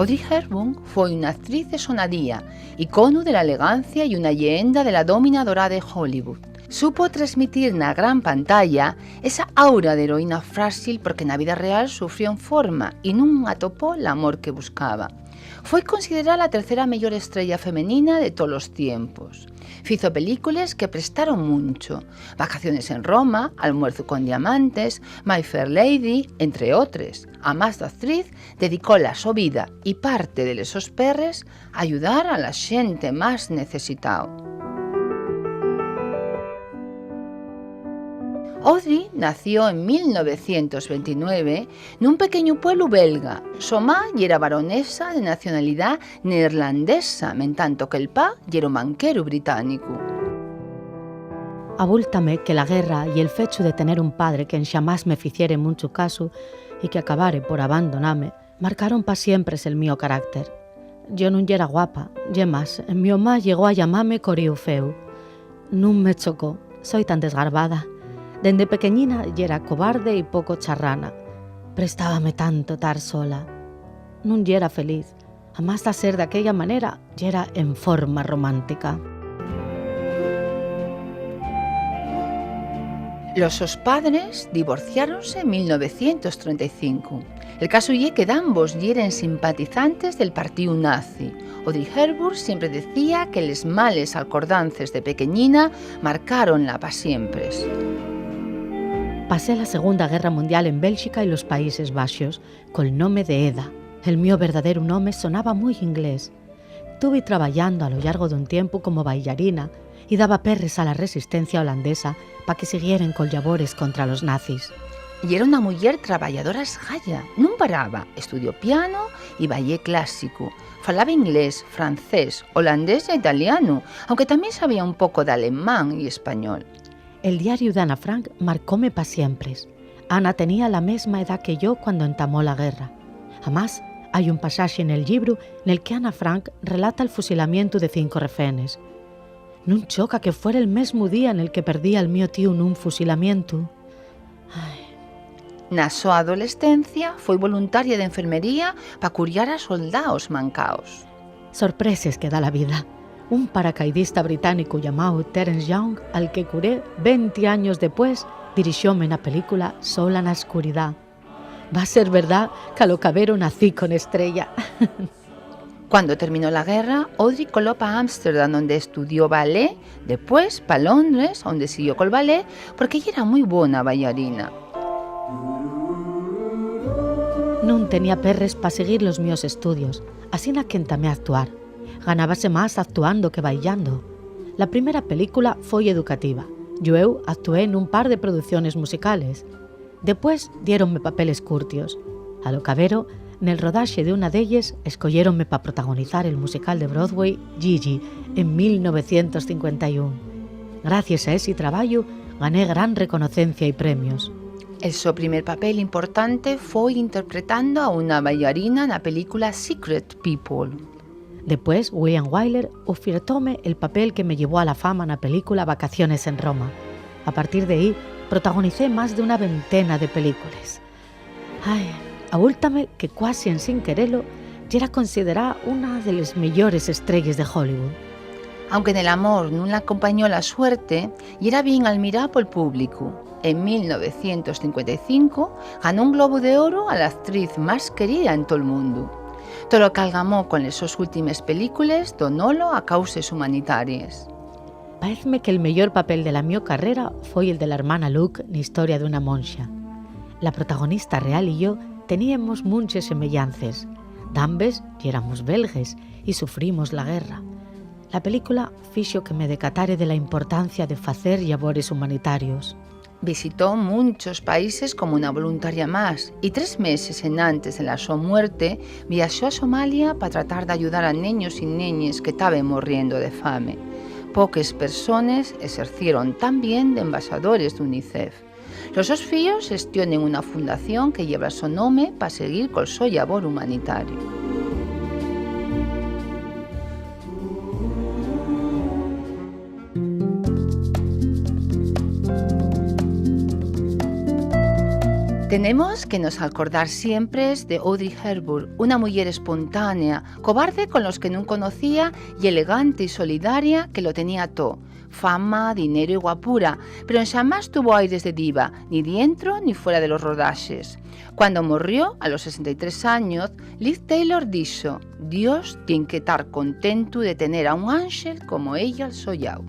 Audrey Hepburn fue una actriz de sonadía, icono de la elegancia y una leyenda de la dominadora de Hollywood. Supo transmitir na gran pantalla esa aura de heroína frágil porque na vida real sufrió en forma e non atopó l'amor que buscaba. Foi considerada a terceira mellor estrella femenina de todos os tiempos. Fizo películas que prestaron mucho: Vacaciones en Roma, Almuerzo con diamantes, My Fair Lady, entre outras. A máis da actriz, dedicó a súa vida e parte de esos perres a ayudar a la xente máis necesitada. Audrey nació en 1929 nun pequeño pueblo belga. Su má era baronesa de nacionalidad neerlandesa, en tanto que el pa era un banquero británico. Abúltame que la guerra y el fecho de tener un padre que en xamás me ficiere mucho caso y que acabare por abandonarme, marcaron pa siempre el mío carácter. Yo nun yera guapa, ye más, mi má llegó a llamarme Corío feu. Nun me chocó, soy tan desgarbada. Dende pequeñina yera cobarde y poco charrana. Prestábame tanto tar sola. Nun yera feliz, a más da ser de aquella manera, yera en forma romántica. Los sus padres divorciáronse en 1935. El caso ye que ambos yeren simpatizantes del partido nazi. Audrey Hepburn siempre decía que les males acordances de pequeñina marcaronla pa siempre. Pasé la Segunda Guerra Mundial en Bélgica y los Países Bajos, col nome de Eda. El mío verdadero nome sonaba muy inglés. Tuve trabajando a lo largo de un tiempo como bailarina y daba perres a la resistencia holandesa para que siguieran col labores contra los nazis. Y era una mujer trabajadora esgalla, non paraba, estudió piano y ballet clásico, falaba inglés, francés, holandés e italiano, aunque también sabía un poco de alemán y español. El diario de Ana Frank marcóme pa siempre. Ana tenía la misma edad que yo cuando entamó la guerra. Además, hay un pasaje en el libro en el que Ana Frank relata el fusilamiento de 5 refenes. Nun choca que fuera el mismo día en el que perdía al mío tío nun fusilamiento. Ay. Na súa adolescencia foi voluntaria de enfermería para curiar a soldados mancaos. Sorpresas que da la vida. Un paracaidista británico llamado Terence Young, al que curé 20 años después, dirigióme na película Sola na escuridad. Va a ser verdad que a lo cabero nací con estrella. Cuando terminó la guerra, Audrey coló para Ámsterdam, donde estudió ballet, después para Londres, donde siguió con el ballet, porque ella era muy buena bailarina. Non tenía perres para seguir los míos estudios, así na que entamé a actuar. Ganábase más actuando que bailando. La primera película foi educativa. Yo actué en un par de producciones musicales. Después diéronme papeles curtios. A lo cabero, nel rodaxe de una d'elles, escolléronme para protagonizar el musical de Broadway Gigi en 1951. Gracias a ese traballo, gané gran reconocencia y premios. El su primer papel importante fue interpretando a una bailarina en la película Secret People. Después, William Wyler ofertóme el papel que me llevó a la fama en la película Vacaciones en Roma. A partir de ahí, protagonicé más de una veintena de películas. Ay, abúltame que casi en sin quererlo, ya era considerada una de las mejores estrellas de Hollywood. Aunque en el amor no la acompañó la suerte, y era bien admirada por el público. En 1955 ganó un Globo de Oro a la actriz más querida en todo el mundo. Todo lo que algamó con esas últimas películas donólo a causas humanitarias. Pareceme que el mejor papel de la mi carrera fue el de la hermana Luke en Historia de una monja. La protagonista real y yo teníamos muchas semellanzas. Dambes éramos belges y sufrimos la guerra. La película fixo que me decatare de la importancia de facer labores humanitarios. Visitó muchos países como una voluntaria más y 3 meses antes de su muerte viajó a Somalia para tratar de ayudar a niños y niñas que estaban muriendo de fame. Pocas personas ejercieron también de embajadores de UNICEF. Los sus fillos gestionan una fundación que lleva su nombre para seguir con su labor humanitario. Tenemos que nos acordar siempre de Audrey Hepburn, una mujer espontánea, cobarde con los que no conocía y elegante y solidaria que lo tenía todo. Fama, dinero y guapura, pero jamás tuvo aires de diva, ni dentro ni fuera de los rodajes. Cuando murió, a los 63 años, Liz Taylor dijo: Dios tiene que estar contento de tener a un ángel como ella al sollao.